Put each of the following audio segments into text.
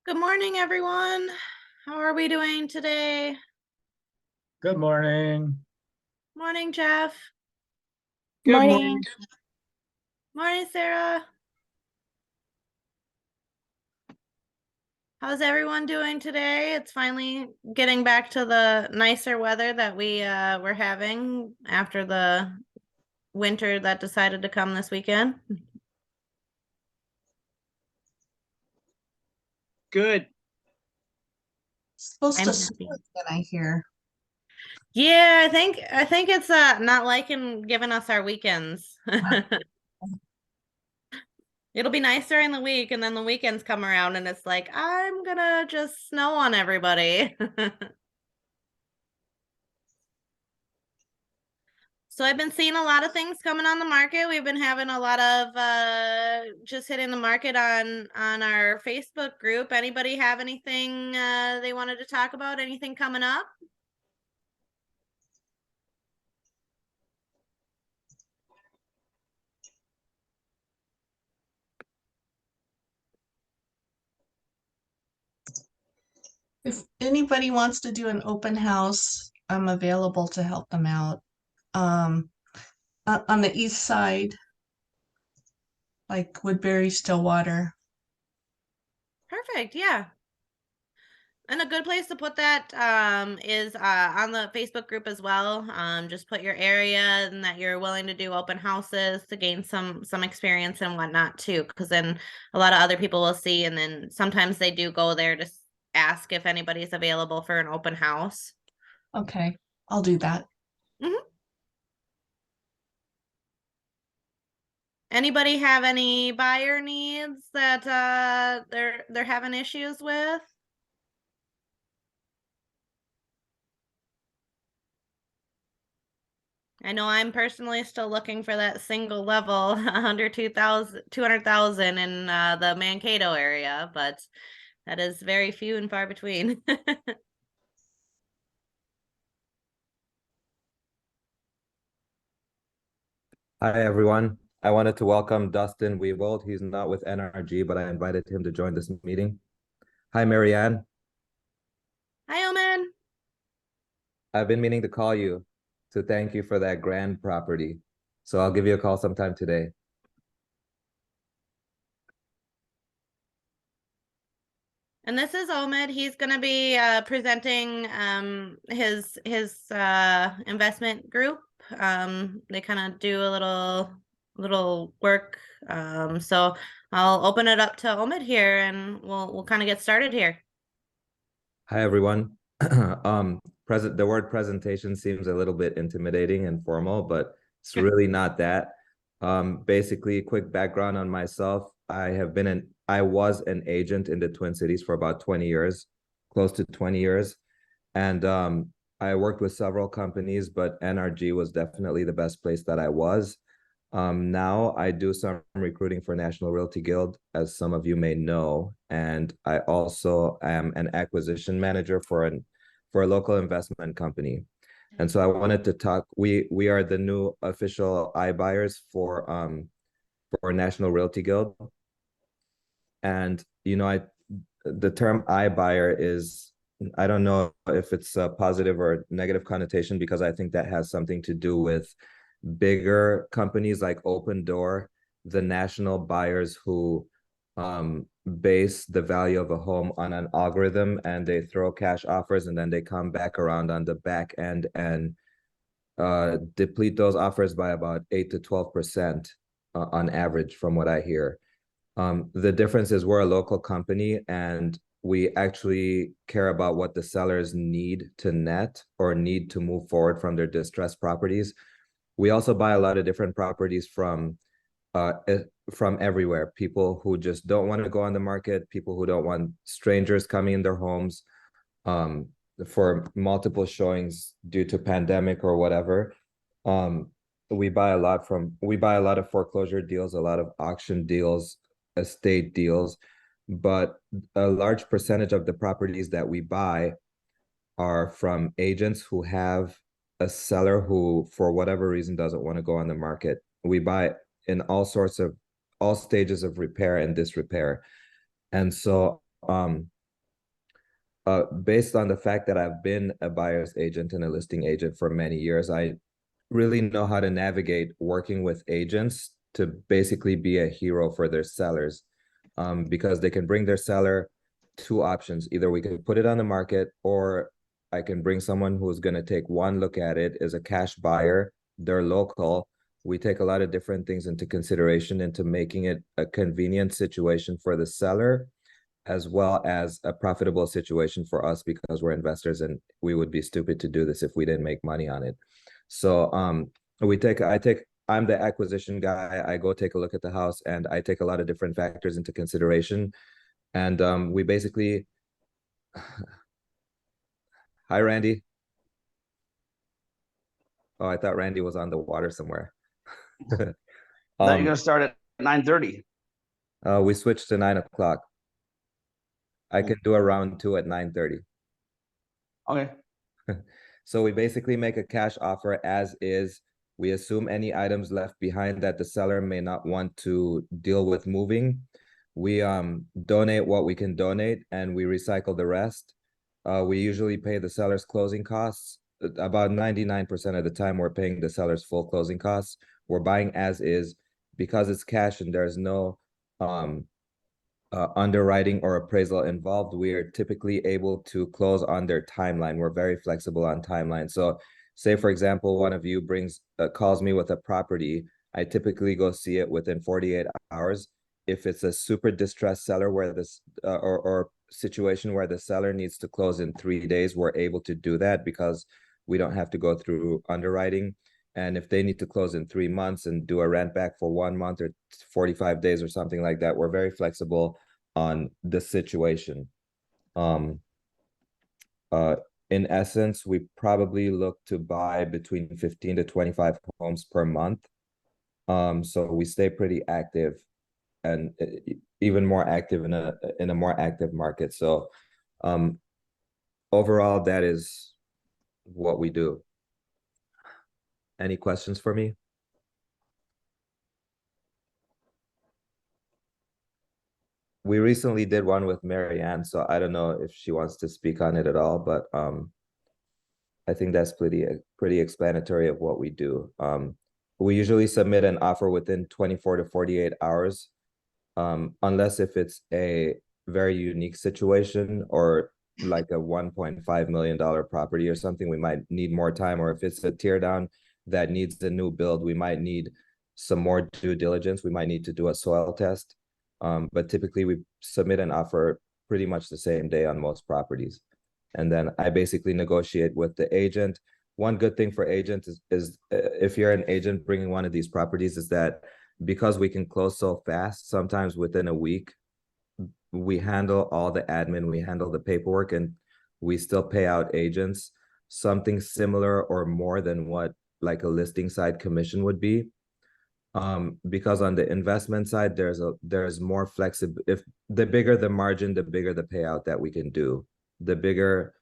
Good morning, everyone. How are we doing today? Good morning. Morning, Jeff. Good morning. Morning. Morning, Sarah. How's everyone doing today? It's finally getting back to the nicer weather that we were having after the winter that decided to come this weekend. Good. Supposed I'm to snow happy. again, I hear. Yeah, I think it's not liking giving us our weekends. It'll be nice during the week, and then the weekends come around and it's like, I'm gonna just snow on everybody. So I've been seeing a lot of things coming on the market. We've been having a lot of just hitting the market on our Facebook group. Anybody have anything they wanted to talk about? Anything coming up? If anybody wants to do an open house, I'm available to help them out. Um, on the east side, like Woodbury, Stillwater. Perfect. Yeah. And a good place to put that is on the Facebook group as well. Just put your area and that you're willing to do open houses to gain some experience and whatnot too. Because then a lot of other people will see, and then sometimes they do go there to ask if anybody's available for an open house. Okay, I'll do that. Mhm. Anybody have any buyer needs that they're having issues with? I know I'm personally still looking for that single level under 200,000 in the Mankato area, but that is very few and far between. Hi, everyone. I wanted to welcome Dustin Weebold. He's not with NRG, but I invited him to join this meeting. Hi, Marianne. Hi, Omen. I've been meaning to call you to thank you for that grand property. So I'll give you a call sometime today. And this is Omid. He's going to be presenting his investment group. They kind of do a little work. So I'll open it up to Omid here, and we'll kind of get started here. Hi, everyone. The word presentation seems a little bit intimidating and formal, but it's really not that. Basically, quick background on myself. I was an agent in the Twin Cities for about 20 years, close to 20 years. And I worked with several companies, but NRG was definitely the best place that I was. Now I do some recruiting for National Realty Guild, as some of you may know, and I also am an acquisition manager for a local investment company. And so I wanted to talk. We are the new official iBuyers for National Realty Guild, and the term iBuyer is, I don't know if it's a positive or negative connotation, because I think that has something to do with bigger companies like Open Door, the national buyers who base the value of a home on an algorithm, and they throw cash offers, and then they come back around on the back end and deplete those offers by about 8 to 12% on average, from what I hear. The difference is we're a local company, and we actually care about what the sellers need to net or need to move forward from their distressed properties. We also buy a lot of different properties uh from everywhere. People who just don't want to go on the market, people who don't want strangers coming in their homes um for multiple showings due to pandemic or whatever. Um we buy a lot of foreclosure deals, a lot of auction deals, estate deals, but a large percentage of the properties that we buy are from agents who have a seller who, for whatever reason, doesn't want to go on the market. We buy in all stages of repair and disrepair. And so Based on the fact that I've been a buyer's agent and a listing agent for many years, I really know how to navigate working with agents to basically be a hero for their sellers, because they can bring their seller two options. Either we can put it on the market, or I can bring someone who's going to take one look at it, is a cash buyer, they're local. We take a lot of different things into consideration into making it a convenient situation for the seller, as well as a profitable situation for us, because we're investors and we would be stupid to do this if we didn't make money on it. So I'm the acquisition guy. I go take a look at the house and I take a lot of different factors into consideration. And we basically, hi, Randy. Oh, I thought Randy was on the water somewhere. Now you're gonna start at 9:30. We switched to 9 o'clock. I can do a round 2 at 9:30. Okay. So we basically make a cash offer as is. We assume any items left behind that the seller may not want to deal with moving. We donate what we can donate and we recycle the rest. We usually pay the seller's closing costs. About 99% of the time, we're paying the seller's full closing costs. We're buying as is because it's cash and there's no underwriting or appraisal involved. We are typically able to close on their timeline. We're very flexible on timeline. So say, for example, one of you calls me with a property. I typically go see it within 48 hours. If it's a super distressed seller where this or situation where the seller needs to close in 3 days, we're able to do that because we don't have to go through underwriting. And if they need to close in 3 months and do a rent back for 1 month or 45 days or something like that, we're very flexible on the situation. In essence, we probably look to buy between 15 to 25 homes per month. So we stay pretty active and even more active in a more active market. So overall, that is what we do. Any questions for me? We recently did one with Mary Ann, so I don't know if she wants to speak on it at all, but I think that's pretty explanatory of what we do. We usually submit an offer within 24 to 48 hours, unless if it's a very unique situation or like a $1.5 million property or something, we might need more time. Or if it's a tear down that needs a new build, we might need some more due diligence. We might need to do a soil test. But typically we submit an offer pretty much the same day on most properties. And then I basically negotiate with the agent. One good thing for agents is if you're an agent bringing one of these properties is that because we can close so fast, sometimes within a week, we handle all the admin, we handle the paperwork, and we still pay out agents something similar or more than what like a listing side commission would be. Because on the investment side, there's more flexible. If the bigger the margin, the bigger the payout that we can do. The bigger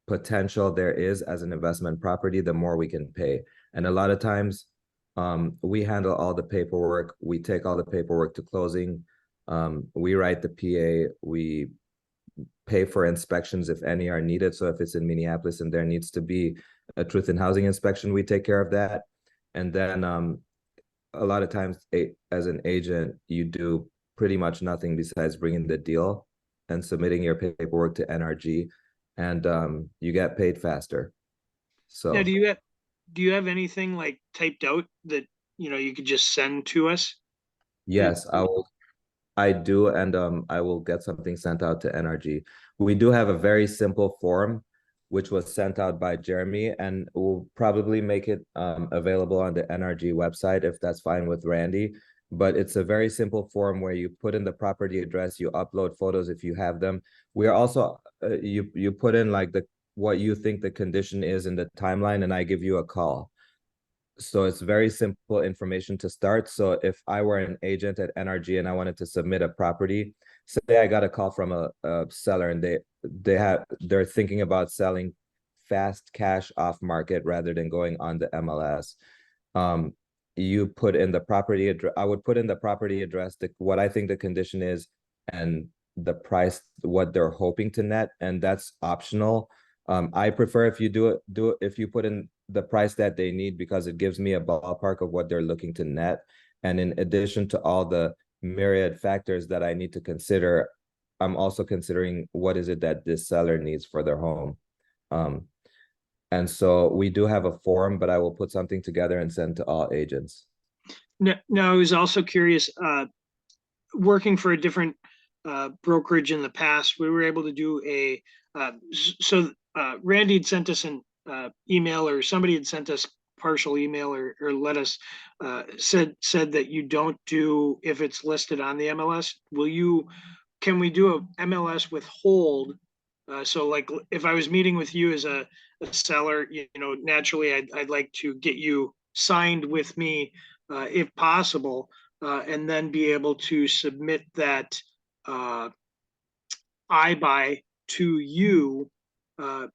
potential there is as an investment property, the more we can pay. And a lot of times, we handle all the paperwork. We take all the paperwork to closing. We write the PA. We pay for inspections if any are needed. So if it's in Minneapolis and there needs to be a truth in housing inspection, we take care of that. And then a lot of times as an agent, you do pretty much nothing besides bringing the deal and submitting your paperwork to NRG, and you get paid faster. So now, do you have anything like typed out that you could just send to us? yes, I do, and I will get something sent out to NRG. We do have a very simple form which was sent out by Jeremy, and we'll probably make it available on the NRG website if that's fine with Randy. But it's a very simple form where you put in the property address, you upload photos if you have them. We are also you put in like what you think the condition is in the timeline, and I give you a call. So it's very simple information to start. So if I were an agent at NRG and I wanted to submit a property, say I got a call from a seller and they're thinking about selling fast cash off market rather than going on the MLS. You put in the property address. I would put in the property address, what I think the condition is, and the price, what they're hoping to net, and that's optional. I prefer if you do it if you put in the price that they need, because it gives me a ballpark of what they're looking to net. And in addition to all the myriad factors that I need to consider, I'm also considering what is it that this seller needs for their home. And so we do have a form, but I will put something together and send to all agents. No, I was also curious, working for a different brokerage in the past, we were able to do a, Randy had sent us an email, or somebody had sent us partial email, or let us, said that you don't do, if it's listed on the MLS, can we do a MLS withhold? So like if I was meeting with you as a seller, naturally I'd like to get you signed with me, if possible, and then be able to submit that iBuy to you,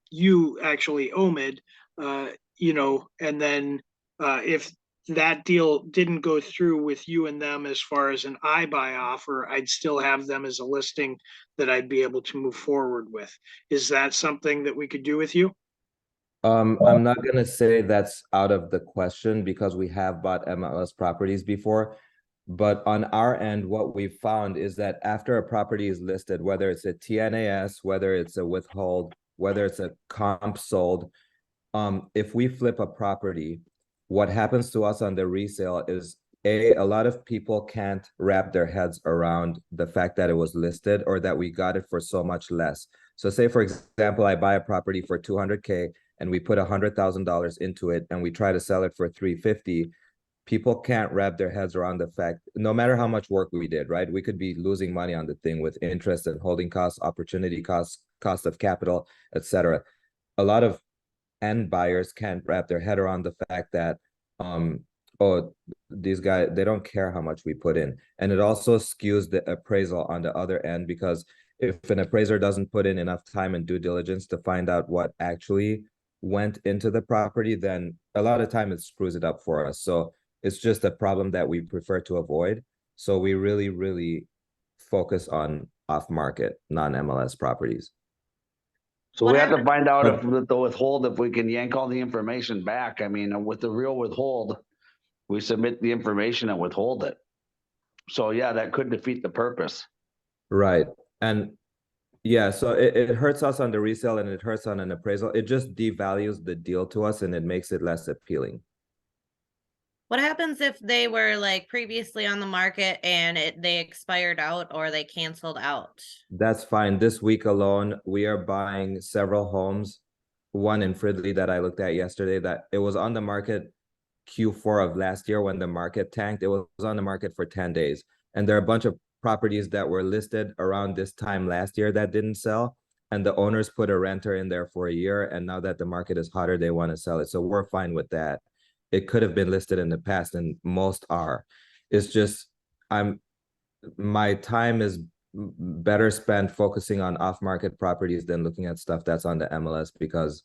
you actually Omid, and then if that deal didn't go through with you and them as far as an iBuy offer, I'd still have them as a listing that I'd be able to move forward with. Is that something that we could do with you? I'm not gonna say that's out of the question, because we have bought MLS properties before. But on our end, what we've found is that after a property is listed, whether it's a TNAS, whether it's a withhold, whether it's a comp sold, if we flip a property, what happens to us on the resale is a lot of people can't wrap their heads around the fact that it was listed, or that we got it for so much less. So say, for example, I buy a property for 200K and we put $100,000 into it and we try to sell it for 350. People can't wrap their heads around the fact, no matter how much work we did, right? We could be losing money on the thing with interest and holding costs, opportunity costs, cost of capital, etc. A lot of end buyers can't wrap their head around the fact that, oh, these guys, they don't care how much we put in. And it also skews the appraisal on the other end, because if an appraiser doesn't put in enough time and due diligence to find out what actually went into the property, then a lot of time it screws it up for us. So it's just a problem that we prefer to avoid. So we really, really focus on off-market, non-MLS properties. So What we have to happened- find out if with the withhold, if we can yank all the information back. I mean, with the real withhold, we submit the information and withhold it. So yeah, that could defeat the purpose. Right. And yeah, so it hurts us on the resale and it hurts on an appraisal. It just devalues the deal to us and it makes it less appealing. What happens if they were like previously on the market and they expired out or they canceled out? That's fine. This week alone, we are buying several homes. One in Fridley that I looked at yesterday, that it was on the market Q4 of last year when the market tanked. It was on the market for 10 days. And there are a bunch of properties that were listed around this time last year that didn't sell. And the owners put a renter in there for a year. And now that the market is hotter, they want to sell it. So we're fine with that. It could have been listed in the past, and most are. It's just my time is better spent focusing on off-market properties than looking at stuff that's on the MLS, because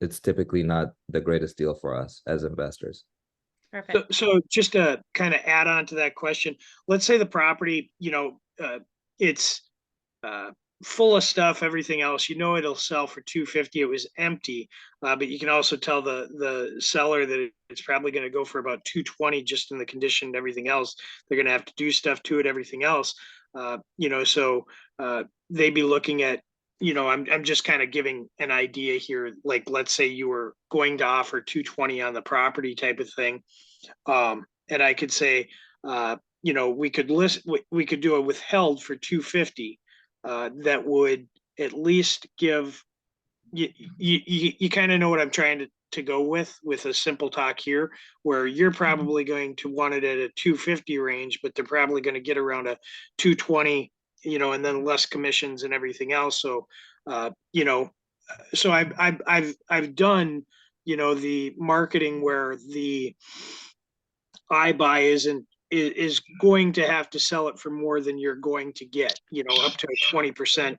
it's typically not the greatest deal for us as investors. Perfect. So just to kind of add on to that question, let's say the property, it's full of stuff, everything else, it'll sell for 250. It was empty, but you can also tell the seller that it's probably going to go for about 220 just in the condition and everything else. They're going to have to do stuff to it, everything else. So they'd be looking at, I'm just kind of giving an idea here. Like, let's say you were going to offer 220 on the property type of thing. And I could say, we could do a withheld for 250. That would at least give you kind of know what I'm trying to go with a simple talk here, where you're probably going to want it at a 250 range, but they're probably going to get around a 220, and then less commissions and everything else. So, so I've done, the marketing where the iBuy is going to have to sell it for more than you're going to get, up to 20%,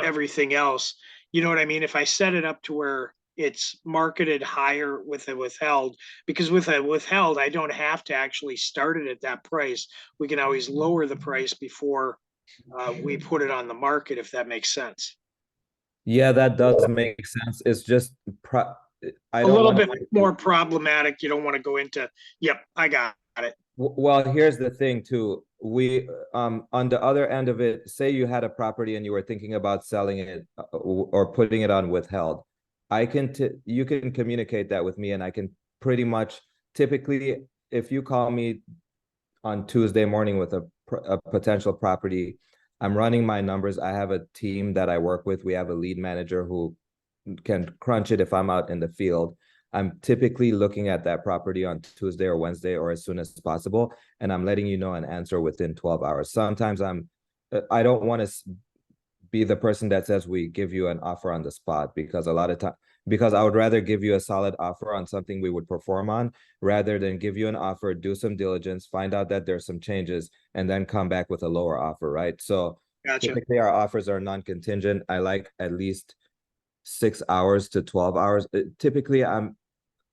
everything else. You know what I mean? If I set it up to where it's marketed higher with a withheld, because with a withheld, I don't have to actually start it at that price. We can always lower the price before we put it on the market, if that makes sense. Yeah, that does make sense. It's just I A don't little want bit more problematic. You don't want to go into, yep, I got it. Well, here's the thing too. We on the other end of it, say you had a property and you were thinking about selling it or putting it on withheld. You can communicate that with me, and I can pretty much typically, if you call me on Tuesday morning with a potential property, I'm running my numbers. I have a team that I work with. We have a lead manager who can crunch it if I'm out in the field. I'm typically looking at that property on Tuesday or Wednesday or as soon as possible, and I'm letting you know an answer within 12 hours. Sometimes I don't want to be the person that says we give you an offer on the spot, because a lot of time, because I would rather give you a solid offer on something we would perform on rather than give you an offer, do some diligence, find out that there's some changes, and then come back with a lower offer, right? So Gotcha. typically our offers are non-contingent. I like at least 6 hours to 12 hours. Typically I've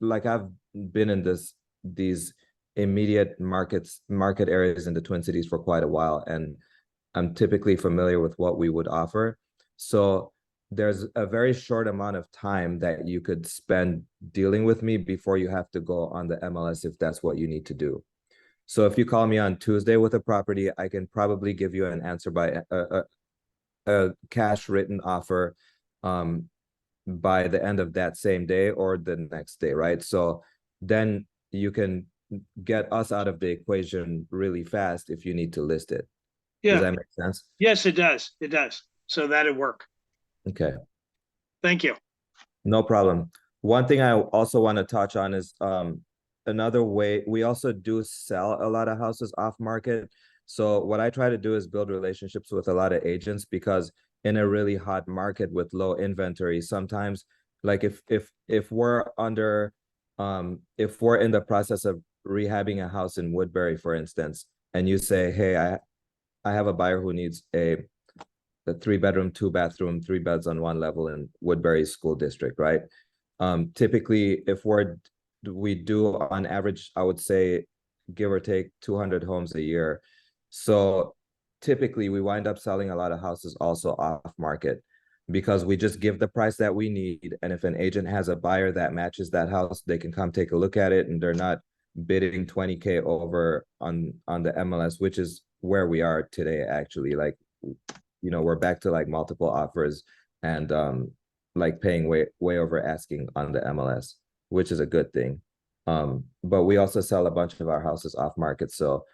been in these immediate market areas in the Twin Cities for quite a while, and I'm typically familiar with what we would offer. So there's a very short amount of time that you could spend dealing with me before you have to go on the MLS if that's what you need to do. So if you call me on Tuesday with a property, I can probably give you an answer by a cash written offer by the end of that same day or the next day, right? So then you can get us out of the equation really fast if you need to list it. Does Yeah, that make sense? yes, it does. It does. So that'd work. Okay, Thank you. no problem. One thing I also want to touch on is another way. We also do sell a lot of houses off market. So what I try to do is build relationships with a lot of agents, because in a really hot market with low inventory, sometimes like if we're under if we're in the process of rehabbing a house in Woodbury, for instance, and you say, hey, I have a buyer who needs a 3-bedroom, 2-bathroom, 3 beds on one level in Woodbury School District, right? Typically, if we do on average, I would say, give or take 200 homes a year. So typically we wind up selling a lot of houses also off market, because we just give the price that we need. And if an agent has a buyer that matches that house, they can come take a look at it, and they're not bidding 20K over on the MLS, which is where we are today, actually. Like, we're back to like multiple offers and like paying way over asking on the MLS, which is a good thing. But we also sell a bunch of our houses off market, so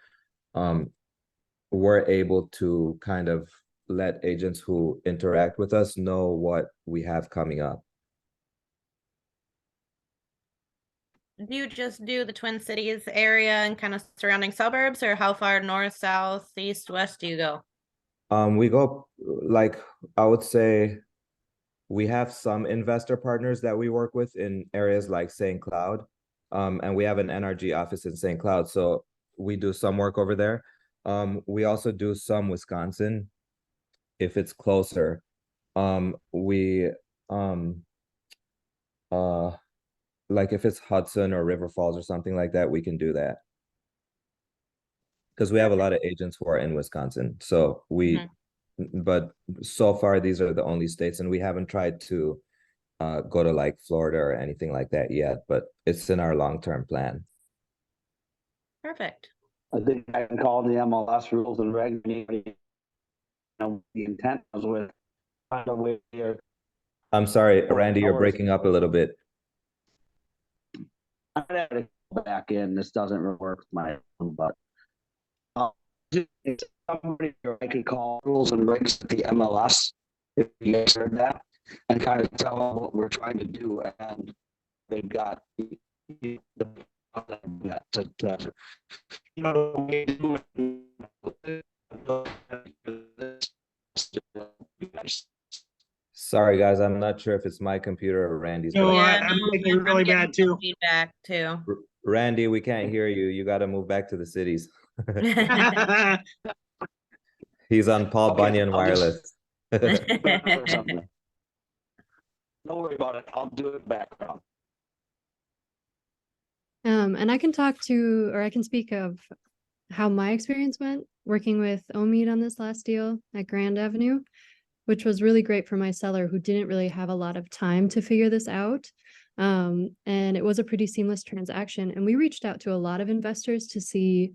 we're able to kind of let agents who interact with us know what we have coming up. Do you just do the Twin Cities area and kind of surrounding suburbs, or how far north, south, east, west do you go? We go, like, I would say we have some investor partners that we work with in areas like St. Cloud. And we have an NRG office in St. Cloud, so we do some work over there. We also do some Wisconsin if it's closer. Like if it's Hudson or River Falls or something like that, we can do that. Because we have a lot of agents who are in Wisconsin. So but so far these are the only states, and we haven't tried to go to like Florida or anything like that yet, but it's in our long-term plan. Perfect. I think I can call the MLS rules and regs. The intent was with find a way here. I'm sorry, Randy, you're breaking up a little bit. I had to go back in. This doesn't really work with my phone, but somebody I could call rules and regs at the MLS if you guys heard that, and kind of tell them what we're trying to do, and they've got the Sorry, guys, I'm not sure if it's my computer or Randy's. No, but I'm getting really bad too. Feedback too. Randy, we can't hear you. You got to move back to the cities. He's on Paul Bunyan wireless. Don't worry about it. I'll do it background. And I can talk to, or I can speak of how my experience went. working with Omid on this last deal at Grand Avenue, which was really great for my seller who didn't really have a lot of time to figure this out. And it was a pretty seamless transaction. And we reached out to a lot of investors to see,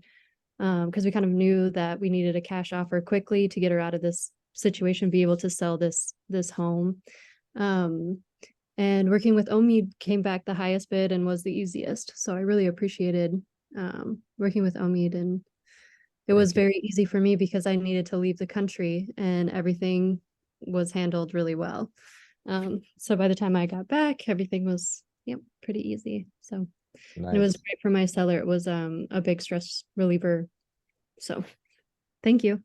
because we kind of knew that we needed a cash offer quickly to get her out of this situation, be able to sell this home. And working with Omid came back the highest bid and was the easiest. So I really appreciated working with Omid, and it was very easy for me because I needed to leave the country and everything was handled really well. So by the time I got back, everything was pretty easy. So and it was Nice. great for my seller. It was a big stress reliever. So thank you.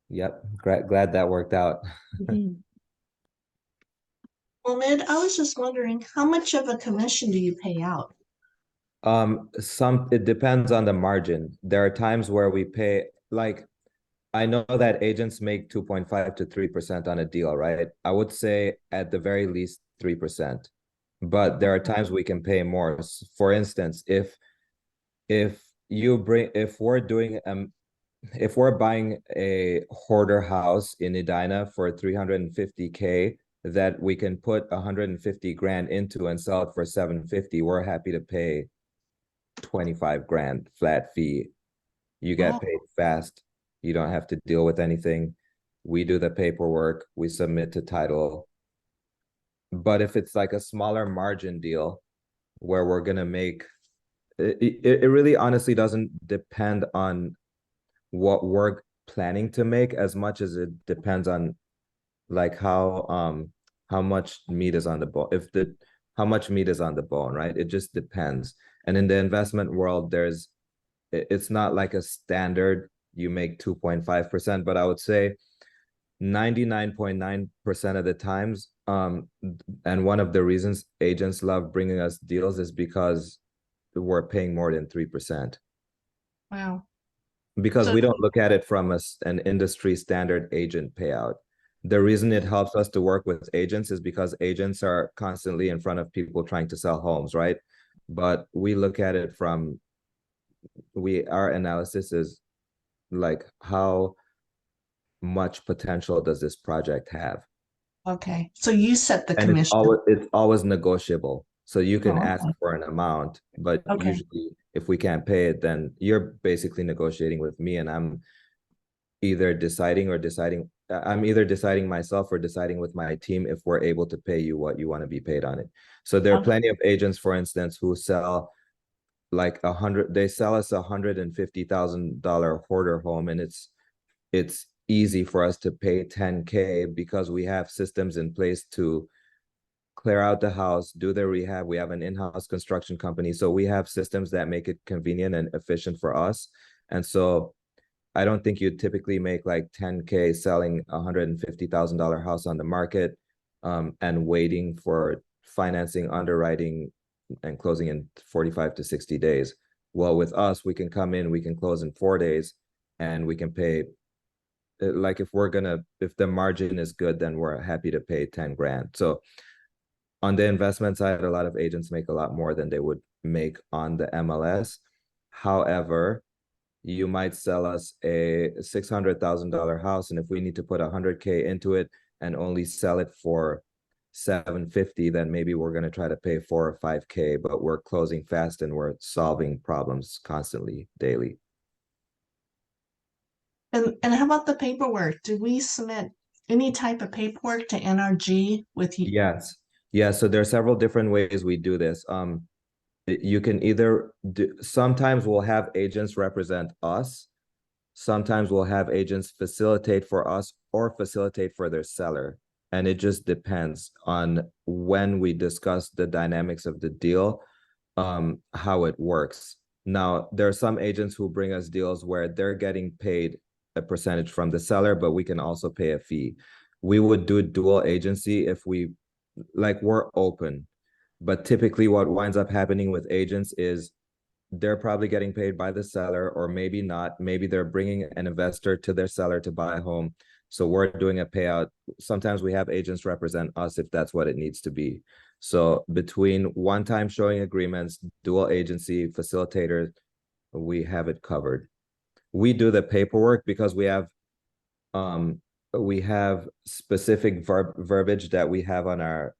Yep. Glad that worked out. Mhm. Well, Mid, I was just wondering, how much of a commission do you pay out? It depends on the margin. There are times where we pay, like, I know that agents make 2.5 to 3% on a deal, right? I would say at the very least 3%. But there are times we can pay more. For instance, if we're buying a hoarder house in Edina for 350K that we can put 150 grand into and sell it for 750, we're happy to pay 25 grand flat fee. You get Oh. paid fast. You don't have to deal with anything. We do the paperwork, we submit to title. But if it's like a smaller margin deal where we're gonna make it really honestly doesn't depend on what we're planning to make as much as it depends on like how much meat is on the bone. How much meat is on the bone, right? It just depends. And in the investment world, it's not like a standard you make 2.5%, but I would say 99.9% of the times, and one of the reasons agents love bringing us deals is because we're paying more than 3%. Wow. Because So- we don't look at it from an industry standard agent payout. The reason it helps us to work with agents is because agents are constantly in front of people trying to sell homes, right? But we look at it from our analysis is like how much potential does this project have? Okay, so you set the And commission. it's always negotiable. So you can Oh, ask okay. for an amount, but Okay. usually if we can't pay it, then you're basically negotiating with me, and I'm either deciding myself or deciding with my team if we're able to pay you what you want to be paid on it. So there are Okay. plenty of agents, for instance, who sell like they sell us $150,000 hoarder home, and it's easy for us to pay 10K because we have systems in place to clear out the house, do the rehab. We have an in-house construction company, so we have systems that make it convenient and efficient for us. And so I don't think you'd typically make like 10K selling $150,000 house on the market, and waiting for financing, underwriting, and closing in 45 to 60 days. Well, with us, we can come in, we can close in 4 days, and we can pay, like if the margin is good, then we're happy to pay 10 grand. So on the investment side, a lot of agents make a lot more than they would make on the MLS. However, you might sell us a $600,000 house, and if we need to put 100K into it and only sell it for 750, then maybe we're going to try to pay 4 or 5K, but we're closing fast and we're solving problems constantly, daily. And how about the paperwork? Do we submit any type of paperwork to NRG with you? Yes. Yeah. So there are several different ways we do this. You can either sometimes we'll have agents represent us. Sometimes we'll have agents facilitate for us or facilitate for their seller. And it just depends on when we discuss the dynamics of the deal, how it works. Now, there are some agents who bring us deals where they're getting paid a percentage from the seller, but we can also pay a fee. We would do dual agency if we're open. But typically what winds up happening with agents is they're probably getting paid by the seller, or maybe not. Maybe they're bringing an investor to their seller to buy a home. So we're doing a payout. Sometimes we have agents represent us if that's what it needs to be. So between one-time showing agreements, dual agency, facilitators, we have it covered. we do the paperwork because we have specific verbiage that we have on our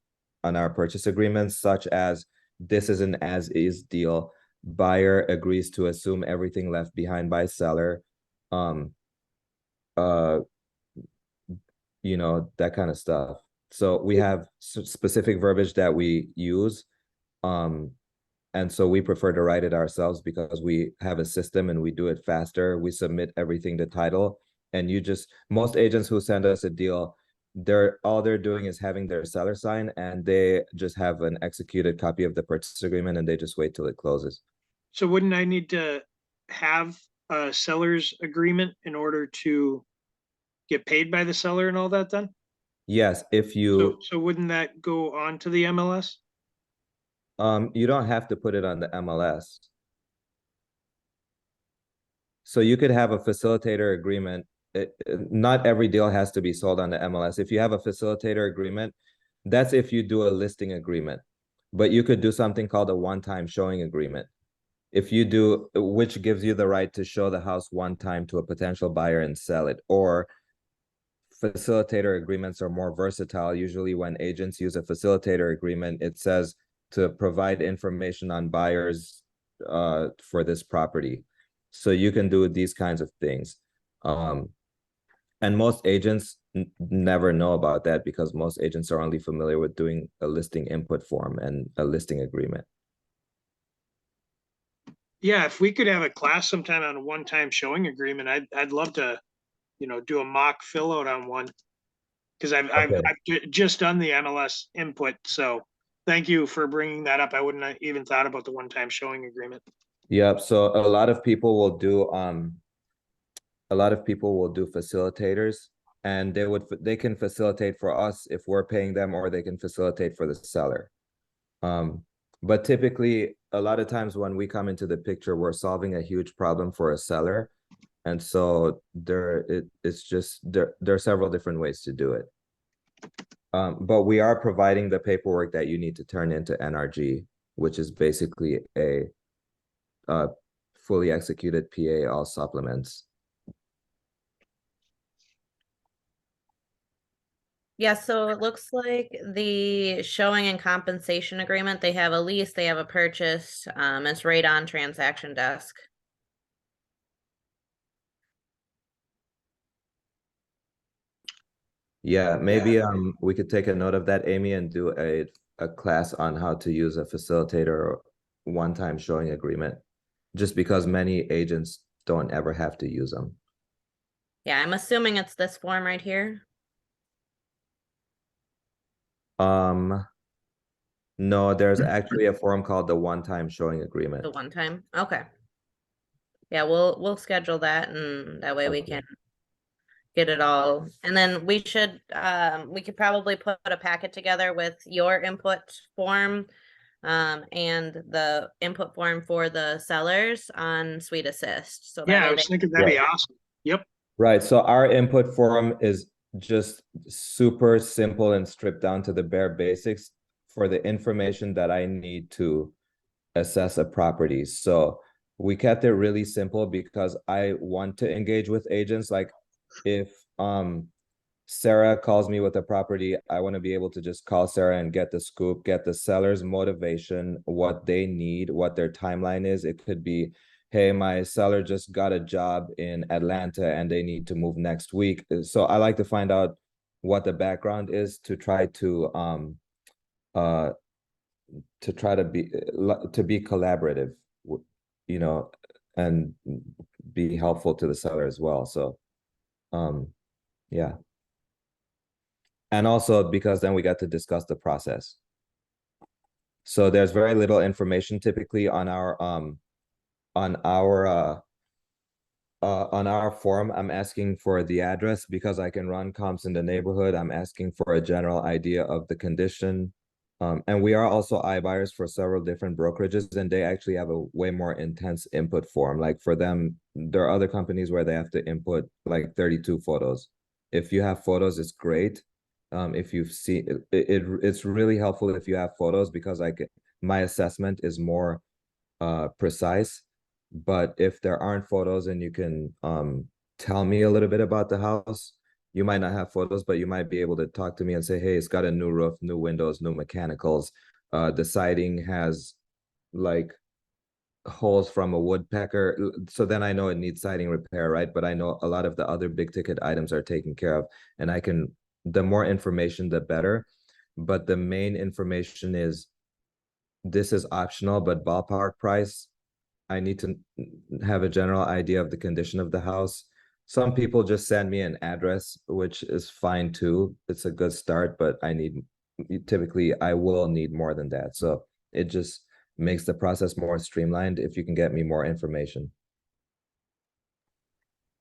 purchase agreements, such as this is an as-is deal. Buyer agrees to assume everything left behind by seller. You know, that kind of stuff. So we have specific verbiage that we use. And so we prefer to write it ourselves because we have a system and we do it faster. We submit everything to title, and most agents who send us a deal, all they're doing is having their seller sign, and they just have an executed copy of the purchase agreement, and they just wait till it closes. So wouldn't I need to have a seller's agreement in order to get paid by the seller and all that then? Yes, if you So wouldn't that go on to the MLS? you don't have to put it on the MLS. So you could have a facilitator agreement. Not every deal has to be sold on the MLS. If you have a facilitator agreement, that's if you do a listing agreement. But you could do something called a one-time showing agreement. If you do, which gives you the right to show the house one time to a potential buyer and sell it. Or facilitator agreements are more versatile. Usually when agents use a facilitator agreement, it says to provide information on buyers for this property. So you can do these kinds of things. And most agents never know about that because most agents are only familiar with doing a listing input form and a listing agreement. Yeah, if we could have a class sometime on a one-time showing agreement, I'd love to, do a mock fill out on one. Because I've just done the MLS input, so thank you for bringing that up. I wouldn't have even thought about the one-time showing agreement. Yep. So a lot of people will do facilitators, and they can facilitate for us if we're paying them, or they can facilitate for the seller. But typically a lot of times when we come into the picture, we're solving a huge problem for a seller. And so there are several different ways to do it. But we are providing the paperwork that you need to turn into NRG, which is basically a fully executed PA, all supplements. Yeah, so it looks like the showing and compensation agreement, they have a lease, they have a purchase, it's right on transaction desk. Yeah, maybe we could take a note of that, Amy, and do a class on how to use a facilitator one-time showing agreement, just because many agents don't ever have to use them. Yeah, I'm assuming it's this form right here. No, there's actually a form called the one-time showing agreement. The one time. Okay. Yeah, we'll schedule that, and that way we Okay. can get it all. And then we could probably put a packet together with your input form and the input form for the sellers on Suite Assist. So that Yeah, I way was thinking that'd be awesome. Yep. Right. So our input form is just super simple and stripped down to the bare basics for the information that I need to assess a property. So we kept it really simple because I want to engage with agents. Like if Sarah calls me with a property, I want to be able to just call Sarah and get the scoop, get the seller's motivation, what they need, what their timeline is. It could be, hey, my seller just got a job in Atlanta and they need to move next week. So I like to find out what the background is to try to be collaborative, and be helpful to the seller as well. So yeah. And also because then we got to discuss the process. So there's very little information typically on our form. I'm asking for the address because I can run comps in the neighborhood. I'm asking for a general idea of the condition. And we are also iBuyers for several different brokerages, and they actually have a way more intense input form. Like for them, there are other companies where they have to input like 32 photos. If you have photos, it's great. If you've seen it's really helpful if you have photos because my assessment is more precise. But if there aren't photos and you can tell me a little bit about the house, you might not have photos, but you might be able to talk to me and say, hey, it's got a new roof, new windows, new mechanicals. The siding has like holes from a woodpecker. So then I know it needs siding repair, right? But I know a lot of the other big ticket items are taken care of. And I can, the more information, the better. But the main information is this is optional, but ballpark price, I need to have a general idea of the condition of the house. Some people just send me an address, which is fine too. It's a good start, but typically I will need more than that. So it just makes the process more streamlined if you can get me more information.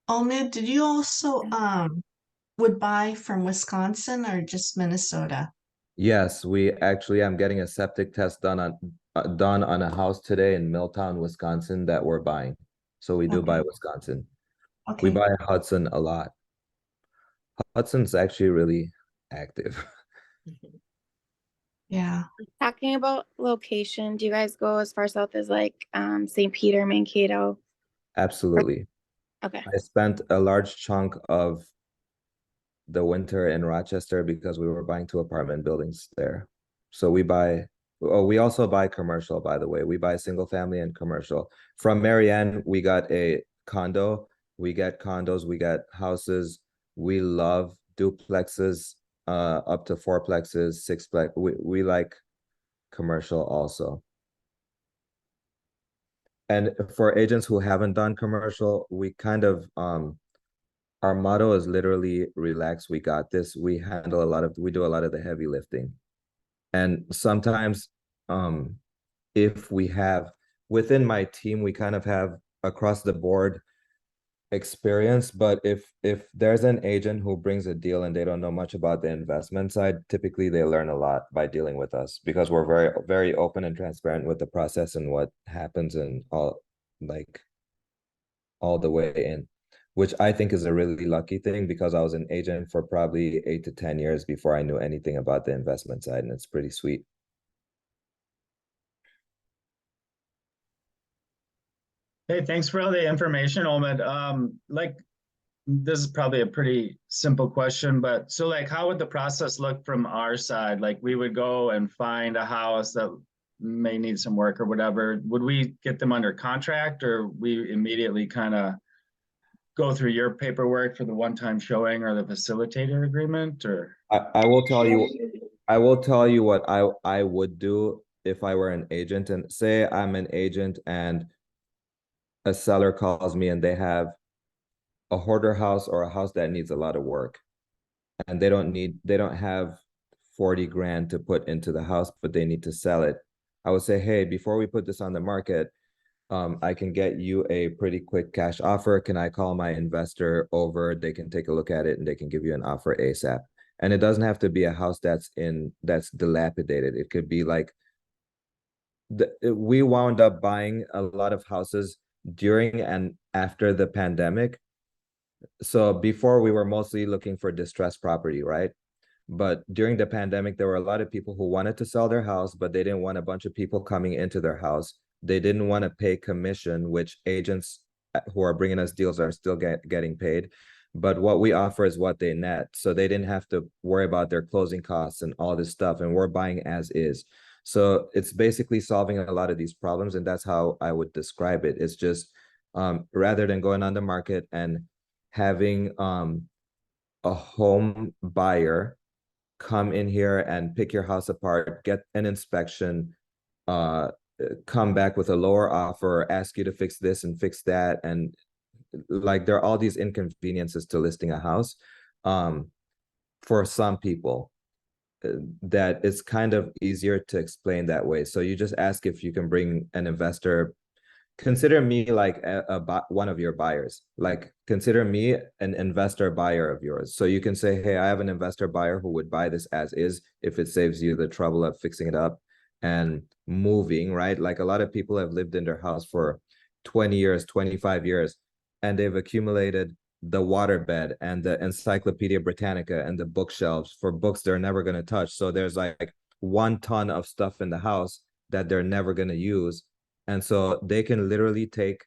Omid, did you also would buy from Wisconsin or just Minnesota? Yes, I'm getting a septic test done on a house today in Milltown, Wisconsin that we're buying. So we do buy Okay. Wisconsin. We Okay. buy Hudson a lot. Hudson's actually really active. Yeah. Talking about location, do you guys go as far south as like St. Peter, Mankato? Absolutely. Okay. I spent a large chunk of the winter in Rochester because we were buying 2 apartment buildings there. So we also buy commercial, by the way. We buy single family and commercial. From Marianne, we got a condo. We get condos, we get houses. We love duplexes, up to 4plexes, 6plex. We like commercial also. And for agents who haven't done commercial, we kind of our motto is literally relax, we got this. We do a lot of the heavy lifting. And sometimes if we have within my team, we kind of have across the board experience, but if there's an agent who brings a deal and they don't know much about the investment side, typically they learn a lot by dealing with us because we're very, very open and transparent with the process and what happens and all the way in, which I think is a really lucky thing because I was an agent for probably 8 to 10 years before I knew anything about the investment side, and it's pretty sweet. Hey, thanks for all the information, Omid. This is probably a pretty simple question, but so like, how would the process look from our side? Like, we would go and find a house that may need some work or whatever. Would we get them under contract, or we immediately kind of go through your paperwork for the one-time showing or the facilitator agreement, or? I will tell you what I would do if I were an agent, and say I'm an agent and a seller calls me and they have a hoarder house or a house that needs a lot of work, and they don't have 40 grand to put into the house, but they need to sell it. I would say, hey, before we put this on the market, I can get you a pretty quick cash offer. Can I call my investor over? They can take a look at it and they can give you an offer ASAP. And it doesn't have to be a house that's dilapidated. It could be like we wound up buying a lot of houses during and after the pandemic. So before we were mostly looking for distressed property, right? But during the pandemic, there were a lot of people who wanted to sell their house, but they didn't want a bunch of people coming into their house. They didn't want to pay commission, which agents who are bringing us deals are still getting paid. But what we offer is what they net. So they didn't have to worry about their closing costs and all this stuff. And we're buying as is. So it's basically solving a lot of these problems. And that's how I would describe it. It's just rather than going on the market and having a home buyer come in here and pick your house apart, get an inspection, come back with a lower offer, ask you to fix this and fix that. And like, there are all these inconveniences to listing a house. For some people, that it's kind of easier to explain that way. So you just ask if you can bring an investor. Consider me like one of your buyers. Like, consider me an investor buyer of yours. So you can say, hey, I have an investor buyer who would buy this as is if it saves you the trouble of fixing it up and moving, right? Like, a lot of people have lived in their house for 20 years, 25 years, and they've accumulated the waterbed and the Encyclopedia Britannica and the bookshelves for books they're never going to touch. So there's like 1 ton of stuff in the house that they're never going to use. And so they can literally take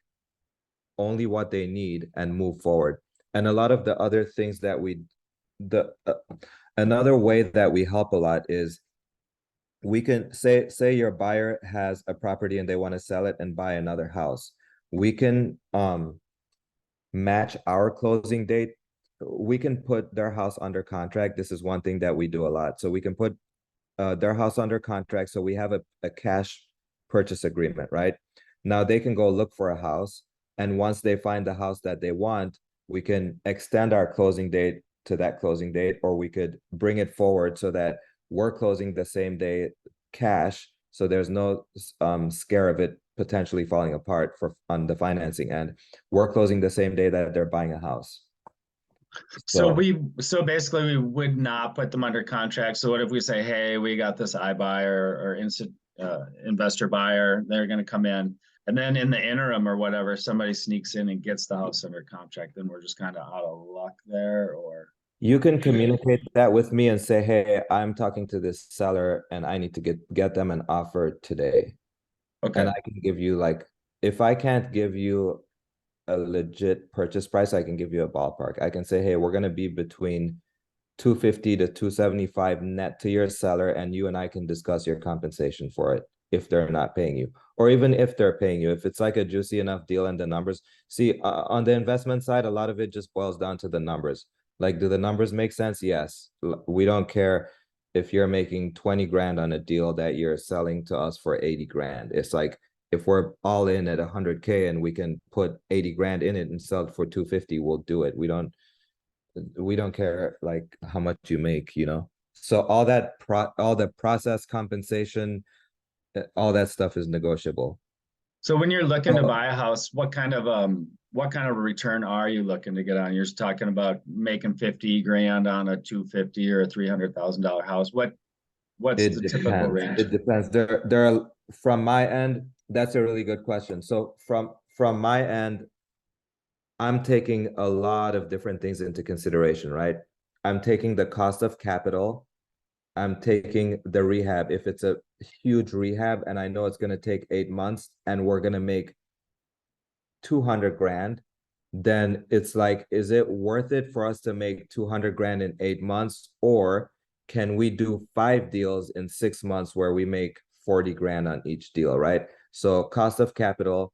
only what they need and move forward. And a lot of the other things that another way that we help a lot is we can say your buyer has a property and they want to sell it and buy another house. We can match our closing date. We can put their house under contract. This is one thing that we do a lot. So we can put their house under contract. So we have a cash purchase agreement, right? Now they can go look for a house. And once they find the house that they want, we can extend our closing date to that closing date, or we could bring it forward so that we're closing the same day cash. So there's no scare of it potentially falling apart on the financing end. We're closing the same day that they're buying a house. So basically we would not put them under contract. So what if we say, hey, we got this iBuyer or investor buyer, they're going to come in, and then in the interim or whatever, somebody sneaks in and gets the house under contract, then we're just kind of out of luck there? Or you can communicate that with me and say, hey, I'm talking to this seller and I need to get them an offer today. okay. And I can give you, like, if I can't give you a legit purchase price, I can give you a ballpark. I can say, hey, we're going to be between 250 to 275 net to your seller, and you and I can discuss your compensation for it if they're not paying you, or even if they're paying you. If it's like a juicy enough deal and the numbers, see, on the investment side, a lot of it just boils down to the numbers. Like, do the numbers make sense? Yes. We don't care if you're making 20 grand on a deal that you're selling to us for 80 grand. It's like, if we're all in at 100K and we can put 80 grand in it and sell it for 250, we'll do it. We don't care like how much you make, you know? So all the process compensation, all that stuff is negotiable. So when you're looking to buy a house, what kind of return are you looking to get on? You're just talking about making 50 grand on a 250 or a $300,000 house. What's the typical range? It depends. There are, from my end, that's a really good question. So from my end, I'm taking a lot of different things into consideration, right? I'm taking the cost of capital. I'm taking the rehab. If it's a huge rehab and I know it's going to take 8 months and we're going to make 200 grand, then it's like, is it worth it for us to make 200 grand in 8 months? Or can we do 5 deals in 6 months where we make 40 grand on each deal, right? So cost of capital,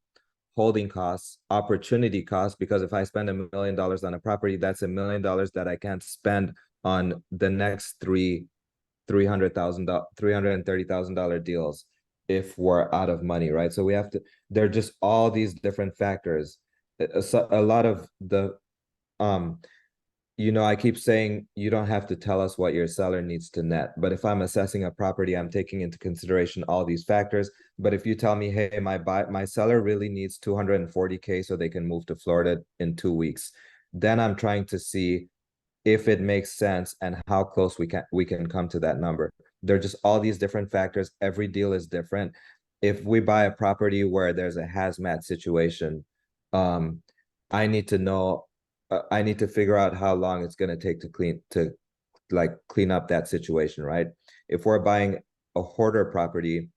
holding costs, opportunity costs, because if I spend $1 million on a property, that's $1 million that I can't spend on the next $330,000 deals if we're out of money, right? So we have to, they're just all these different factors. A lot of the, I keep saying you don't have to tell us what your seller needs to net, but if I'm assessing a property, I'm taking into consideration all these factors. But if you tell me, hey, my seller really needs 240K so they can move to Florida in 2 weeks, then I'm trying to see if it makes sense and how close we can come to that number. There are just all these different factors. Every deal is different. If we buy a property where there's a hazmat situation, I need to know, I need to figure out how long it's going to take to clean up that situation, right? If we're buying a hoarder property,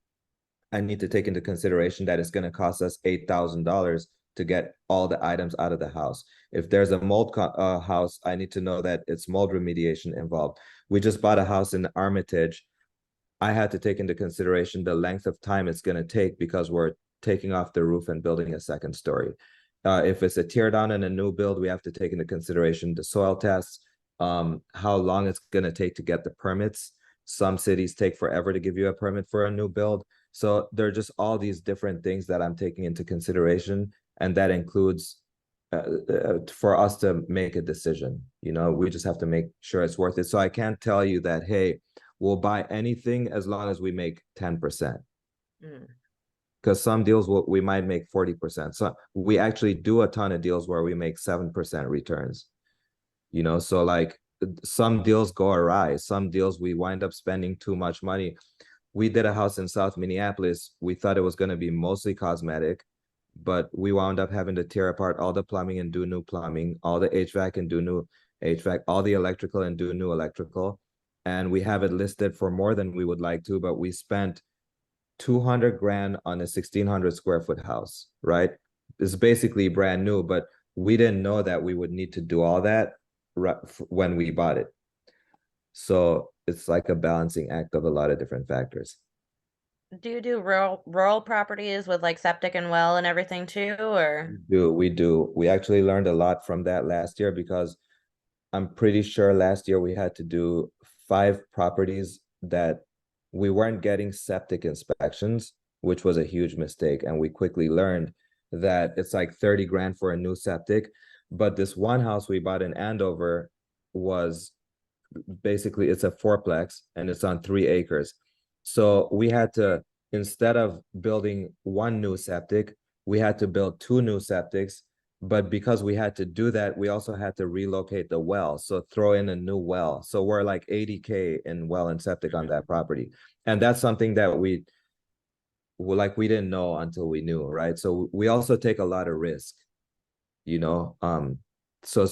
I need to take into consideration that it's going to cost us $8,000 to get all the items out of the house. If there's a mold house, I need to know that it's mold remediation involved. We just bought a house in Armitage. I had to take into consideration the length of time it's going to take because we're taking off the roof and building a second story. If it's a tear down and a new build, we have to take into consideration the soil tests, how long it's going to take to get the permits. Some cities take forever to give you a permit for a new build. So there are just all these different things that I'm taking into consideration, and that includes for us to make a decision. We just have to make sure it's worth it. So I can't tell you that, hey, we'll buy anything as long as we make 10%. Because some deals we might make 40%. So we actually do a ton of deals where we make 7% returns. So like some deals go awry. Some deals we wind up spending too much money. We did a house in South Minneapolis. We thought it was going to be mostly cosmetic, but we wound up having to tear apart all the plumbing and do new plumbing, all the HVAC and do new HVAC, all the electrical and do new electrical. And we have it listed for more than we would like to, but we spent 200 grand on a 1,600 square foot house, right? is basically brand new, but we didn't know that we would need to do all that when we bought it. So it's like a balancing act of a lot of different factors. Do you do rural properties with like septic and well and everything too, or? We actually learned a lot from that last year, because I'm pretty sure last year we had to do 5 properties that we weren't getting septic inspections, which was a huge mistake. And we quickly learned that it's like 30 grand for a new septic. But this one house we bought in Andover was basically, it's a 4-plex and it's on 3 acres. So we had to, instead of building 1 new septic, we had to build 2 new septics. But because we had to do that, we also had to relocate the well. So throw in a new well. So we're like 80K in well and septic on that property. And that's something that we didn't know until we knew, right? So we also take a lot of risk, you know. So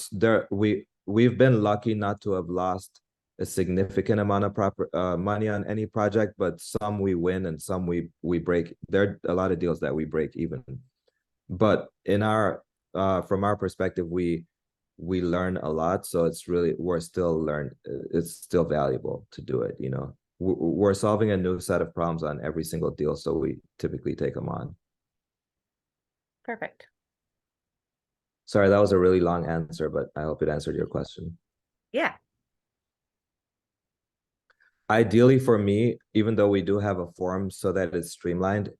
we've been lucky not to have lost a significant amount of money on any project, but some we win and some we break. There are a lot of deals that we break even. But in our from our perspective, we learn a lot. So we're still it's still valuable to do it, you know. We're solving a new set of problems on every single deal, so we typically take them on. Perfect. Sorry, that was a really long answer, but I hope it answered your question. Yeah. Ideally for me, even though we do have a form so that it's streamlined,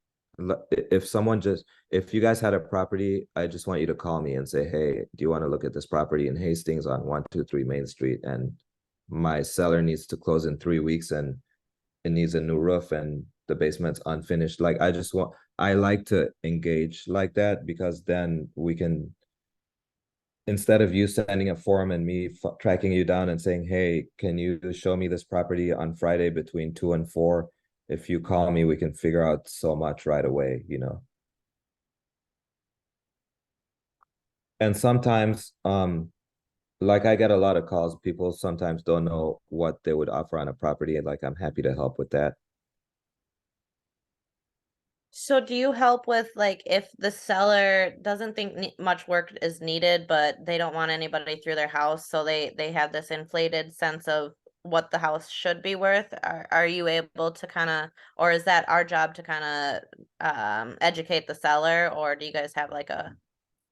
if you guys had a property, I just want you to call me and say, hey, do you want to look at this property in Hastings on 123 Main Street? And my seller needs to close in 3 weeks and it needs a new roof and the basement's unfinished. Like, I like to engage like that, because then we can, instead of you sending a form and me tracking you down and saying, hey, can you show me this property on Friday between 2 and 4? If you call me, we can figure out so much right away, you know. And sometimes, like, I get a lot of calls. People sometimes don't know what they would offer on a property, and like, I'm happy to help with that. So do you help with like if the seller doesn't think much work is needed, but they don't want anybody through their house, so they have this inflated sense of what the house should be worth? Are you able to kind of, or is that our job to kind of educate the seller, or do you guys have like a?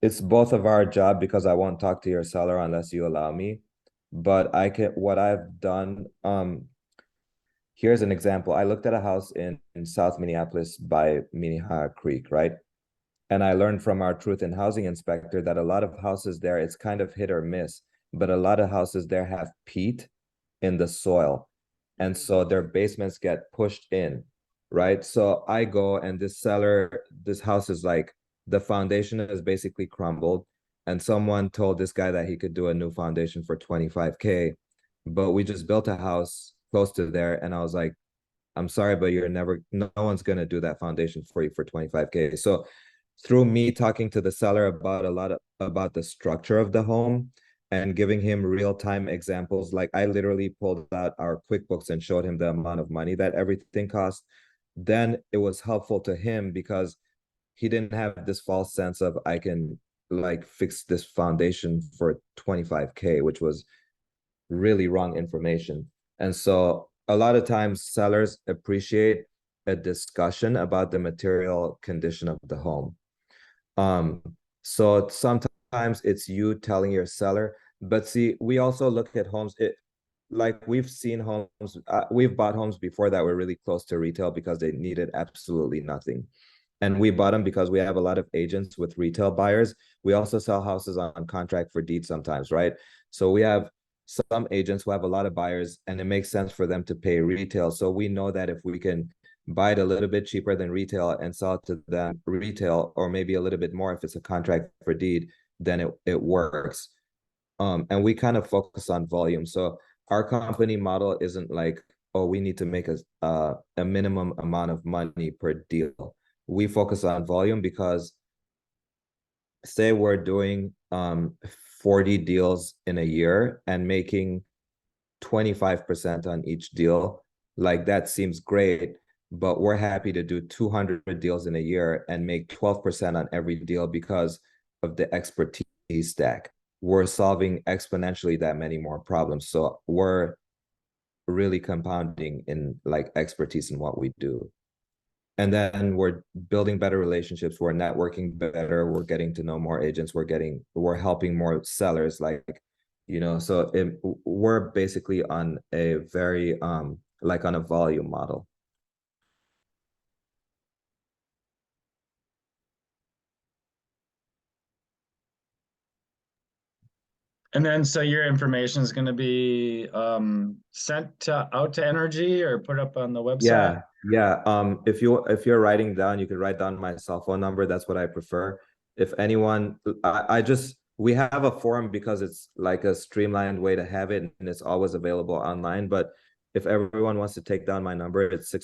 It's both of our job, because I won't talk to your seller unless you allow me. But what I've done, here's an example. I looked at a house in South Minneapolis by Minnehaha Creek, right? And I learned from our truth in housing inspector that a lot of houses there, it's kind of hit or miss, but a lot of houses there have peat in the soil. And so their basements get pushed in, right? So I go, and this house is like, the foundation is basically crumbled. And someone told this guy that he could do a new foundation for 25K, but we just built a house close to there. And I was like, I'm sorry, but no one's going to do that foundation for you for 25K. So through me talking to the seller about the structure of the home and giving him real-time examples, like I literally pulled out our QuickBooks and showed him the amount of money that everything cost, then it was helpful to him, because he didn't have this false sense of, I can like fix this foundation for 25K, which was really wrong information. And so a lot of times sellers appreciate a discussion about the material condition of the home. So sometimes it's you telling your seller, but see, we also look at homes, like we've seen homes, we've bought homes before that were really close to retail because they needed absolutely nothing. And we bought them because we have a lot of agents with retail buyers. We also sell houses on contract for deed sometimes, right? So we have some agents who have a lot of buyers, and it makes sense for them to pay retail. So we know that if we can buy it a little bit cheaper than retail and sell it to them retail, or maybe a little bit more if it's a contract for deed, then it works. And we kind of focus on volume. So our company model isn't like, oh, we need to make a minimum amount of money per deal. We focus on volume, because say we're doing 40 deals in a year and making 25% on each deal, like that seems great. but we're happy to do 200 deals in a year and make 12% on every deal because of the expertise stack. We're solving exponentially that many more problems. So we're really compounding in like expertise in what we do. And then we're building better relationships. We're networking better. We're getting to know more agents. We're helping more sellers. So we're basically on a very like on a volume model. And then, so your information is going to be sent out to Energy or put up on the website? Yeah. If you're writing down, you can write down my cell phone number. That's what I prefer. If anyone, we have a forum because it's like a streamlined way to have it and it's always available online. But if everyone wants to take down my number, it's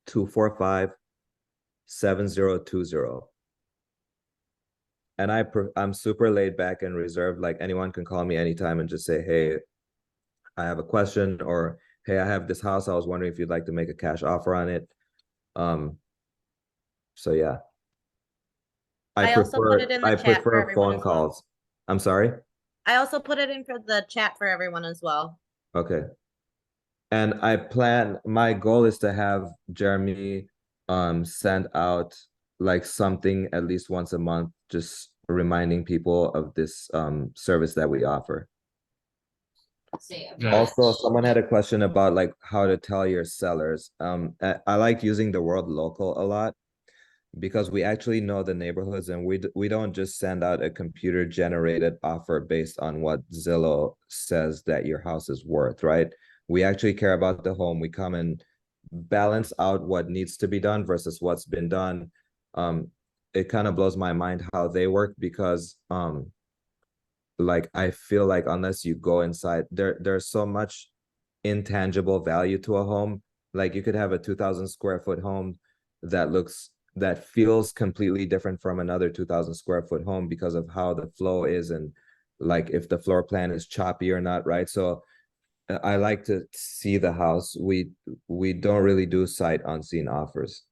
612-245-7020. And I'm super laid back and reserved. Like anyone can call me anytime and just say, hey, I have a question, or hey, I have this house. I was wondering if you'd like to make a cash offer on it. So yeah. I also put it in the chat for everyone phone as well. calls. I'm sorry? I also put it in for the chat for everyone as well. Okay. And my goal is to have Jeremy send out like something at least once a month, just reminding people of this service that we offer. Also, someone had a question about like how to tell your sellers. I like using the word local a lot because we actually know the neighborhoods, and we don't just send out a computer generated offer based on what Zillow says that your house is worth, right? We actually care about the home. We come and balance out what needs to be done versus what's been done. It kind of blows my mind how they work because like I feel like unless you go inside, there's so much intangible value to a home. Like you could have a 2,000 square foot home that feels completely different from another 2,000 square foot home because of how the flow is and like if the floor plan is choppy or not, right? So I like to see the house. We don't really do sight unseen offers.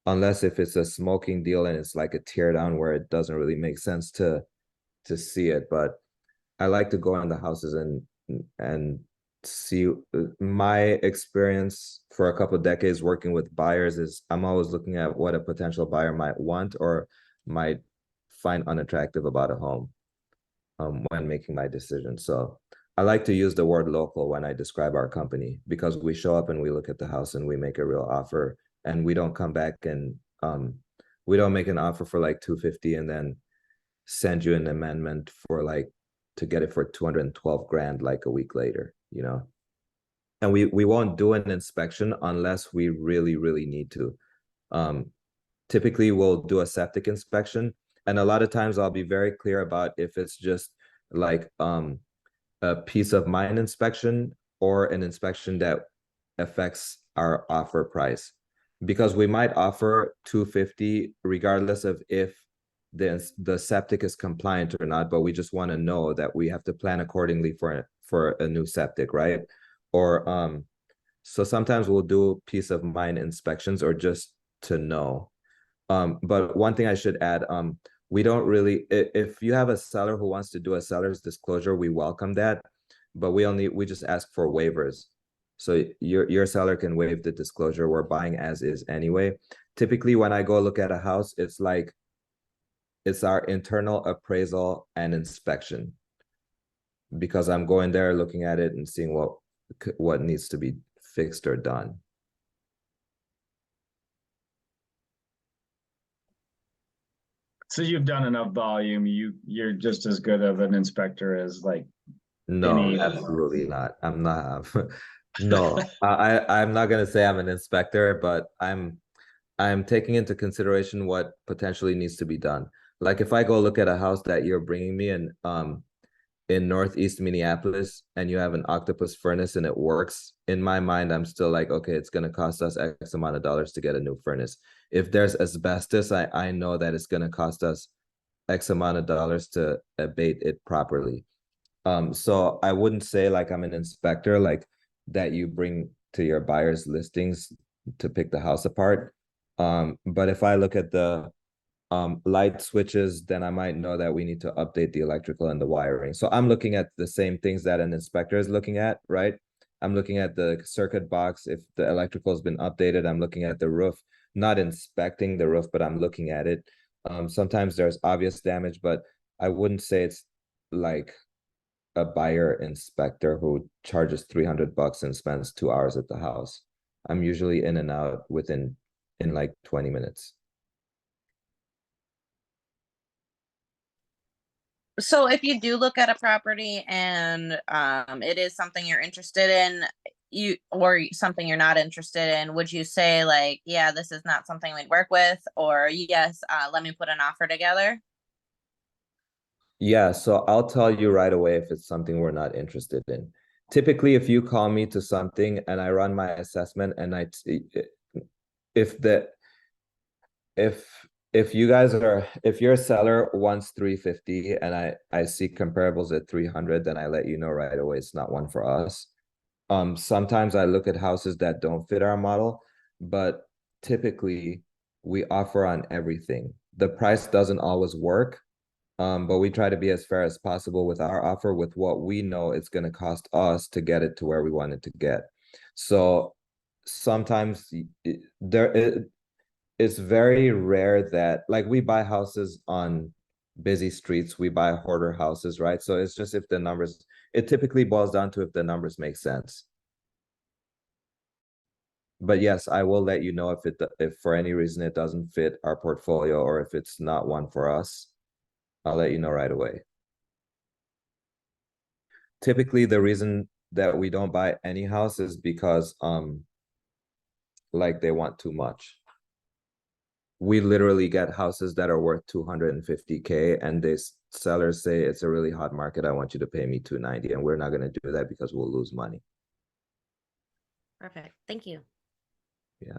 Unless if it's a smoking deal and it's like a tear down where it doesn't really make sense to see it. But I like to go in the houses and see. My experience for a couple of decades working with buyers is I'm always looking at what a potential buyer might want or might find unattractive about a home when making my decision. So I like to use the word local when I describe our company because we show up and we look at the house and we make a real offer, and we don't come back and we don't make an offer for like 250 and then send you an amendment for like to get it for 212 grand like a week later, you know. And we won't do an inspection unless we really need to. Typically we'll do a septic inspection, and a lot of times I'll be very clear about if it's just like a peace of mind inspection or an inspection that affects our offer price, because we might offer 250 regardless of if the septic is compliant or not, but we just want to know that we have to plan accordingly for a new septic, right? Or so sometimes we'll do peace of mind inspections or just to know. But one thing I should add, we don't really, if you have a seller who wants to do a seller's disclosure, we welcome that, but we just ask for waivers. So your seller can waive the disclosure. We're buying as is anyway. Typically when I go look at a house, it's our internal appraisal and inspection, because I'm going there looking at it and seeing what needs to be fixed or done. So you've done enough volume. You're just as good of an inspector as like No, any. absolutely not. I'm not. No, I'm not gonna say I'm an inspector, but I'm taking into consideration what potentially needs to be done. Like if I go look at a house that you're bringing me in Northeast Minneapolis and you have an octopus furnace and it works, in my mind, I'm still like, okay, it's gonna cost us X amount of dollars to get a new furnace. If there's asbestos, I know that it's gonna cost us X amount of dollars to abate it properly. So I wouldn't say like I'm an inspector, like that you bring to your buyer's listings to pick the house apart. But if I look at the light switches, then I might know that we need to update the electrical and the wiring. So I'm looking at the same things that an inspector is looking at, right? I'm looking at the circuit box. If the electrical has been updated, I'm looking at the roof, not inspecting the roof, but I'm looking at it. Sometimes there's obvious damage, but I wouldn't say it's like a buyer inspector who charges $300 and spends 2 hours at the house. I'm usually in and out in like 20 minutes. So if you do look at a property and it is something you're interested in, or something you're not interested in, would you say like, yeah, this is not something we'd work with, or yes, let me put an offer together? Yeah, so I'll tell you right away if it's something we're not interested in. Typically, if you call me to something and I run my assessment and if the if you guys are, if your seller wants 350 and I see comparables at 300, then I let you know right away it's not one for us. Sometimes I look at houses that don't fit our model, but typically we offer on everything. The price doesn't always work, but we try to be as fair as possible with our offer, with what we know it's going to cost us to get it to where we want it to get. So sometimes it's very rare that, like, we buy houses on busy streets, we buy hoarder houses, right? So it's just if the numbers, it typically boils down to if the numbers make sense. But yes, I will let you know if for any reason it doesn't fit our portfolio or if it's not one for us. I'll let you know right away. Typically, the reason that we don't buy any house is because like they want too much. We literally get houses that are worth 250K and sellers say it's a really hot market, I want you to pay me 290, and we're not going to do that because we'll lose money. Perfect. Thank you. Yeah.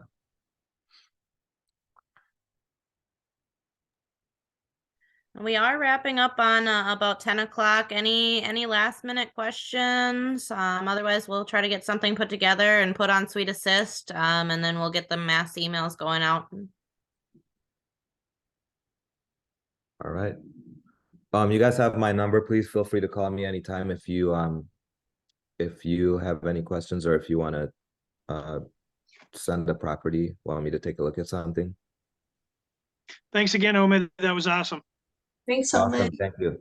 We are wrapping up on about 10 o'clock. Any last minute questions? Otherwise we'll try to get something put together and put on Sweet Assist, and then we'll get the mass emails going out. All right. You guys have my number. Please feel free to call me anytime if you have any questions or if you want to send the property, want me to take a look at something. Thanks again, Omid. That was awesome. Thanks, Awesome. Omid. Thank you.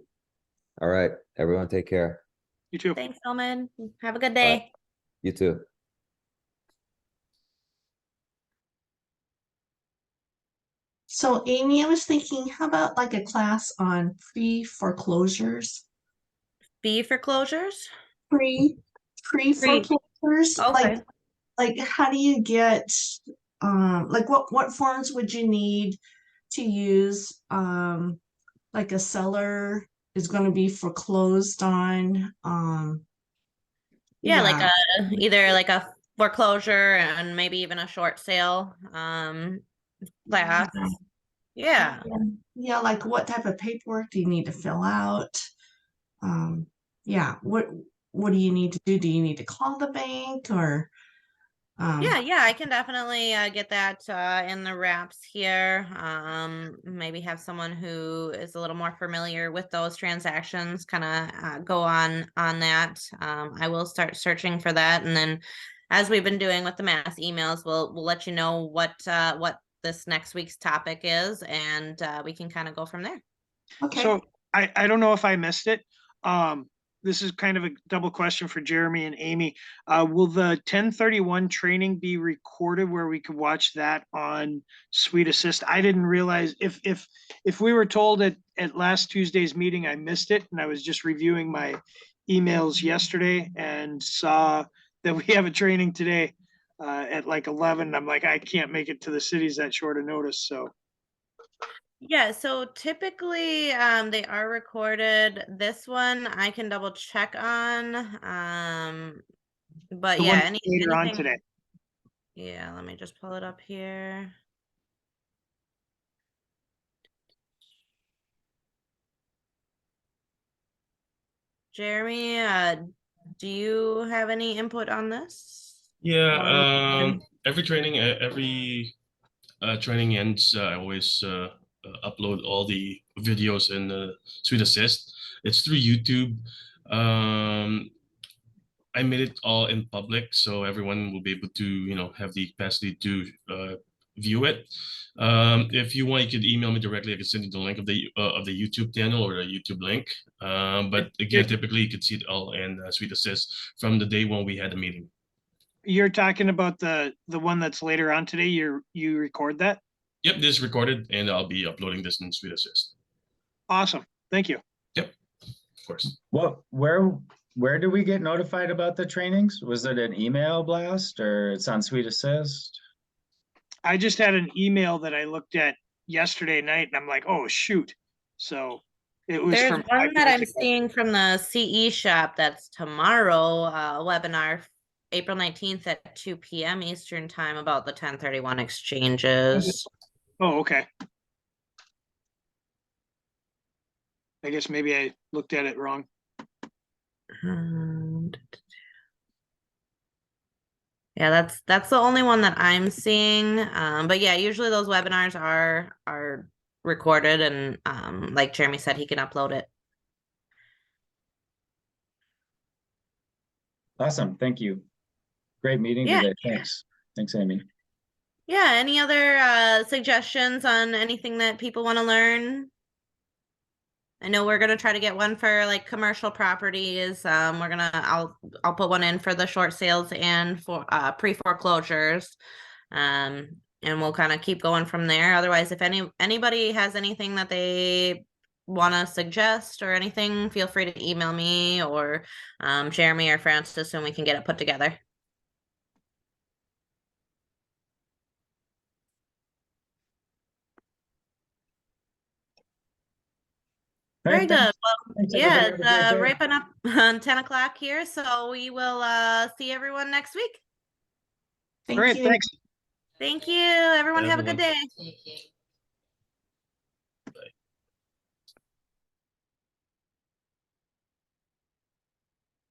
All right, everyone, take care. You too. Thanks, Omen. Have a good Bye. day. You too. So Amy, I was thinking, how about like a class on pre-foreclosures? Fee foreclosures? Pre, Pre. pre-foreclosures? Okay. Like how do you get like what forms would you need to use like a seller is going to be foreclosed on Yeah, like yeah. either like a foreclosure and maybe even a short sale class. Yeah. Yeah, like what type of paperwork do you need to fill out? Yeah, what do you need to do? Do you need to call the bank or Yeah, I can definitely get that in the wraps here. Maybe have someone who is a little more familiar with those transactions kind of go on that. I will start searching for that, and then as we've been doing with the mass emails, we'll let you know what this next week's topic is, and we can kind of go from there. okay. So I don't know if I missed it. This is kind of a double question for Jeremy and Amy. Will the 1031 training be recorded where we could watch that on Sweet Assist? I didn't realize if we were told at last Tuesday's meeting, I missed it, and I was just reviewing my emails yesterday and saw that we have a training today at like 11. I'm like, I can't make it to the cities that short a notice, so. Yeah, so typically they are recorded. This one I can double check on. But The yeah, one later on anything. today. Yeah, let me just pull it up here. Jeremy, do you have any input on this? Yeah, Or- every training, every training ends, I always upload all the videos in Sweet Assist. It's through YouTube. Um, I made it all in public, so everyone will be able to, have the capacity to view it. If you want, you could email me directly. I can send you the link of the YouTube channel or the YouTube link. But again, typically you could see it all in Sweet Assist from the day when we had the meeting. You're talking about the one that's later on today. You record that? Yep, this is recorded, and I'll be uploading this in Sweet Assist. Awesome. Thank you. Yep, of course. Well, where do we get notified about the trainings? Was it an email blast or it's on Sweet Assist? I just had an email that I looked at yesterday night, and I'm like, oh shoot. So it was There's from one 5 that years I'm ago. seeing from the CE shop that's tomorrow, webinar, April 19th at 2 p.m. Eastern time about the 1031 exchanges. Oh, okay. I guess maybe I looked at it wrong. Yeah, that's the only one that I'm seeing. But yeah, usually those webinars are recorded, and like Jeremy said, he can upload it. Awesome, thank you. Great meeting Yeah. today. Thanks, Amy. Yeah, any other suggestions on anything that people want to learn? I know we're gonna try to get one for like commercial properties. I'll put one in for the short sales and for pre-foreclosures. And we'll kind of keep going from there. Otherwise, if anybody has anything that they want to suggest or anything, feel free to email me or Jeremy or Francis, and we can get it put together. Very good. Well, Thanks, yeah, everybody. Have a great it's day. wrapping up on 10 o'clock here, so we will see everyone next week. Thank Great, you. thanks. Thank you. Everyone have a good Everyone. day.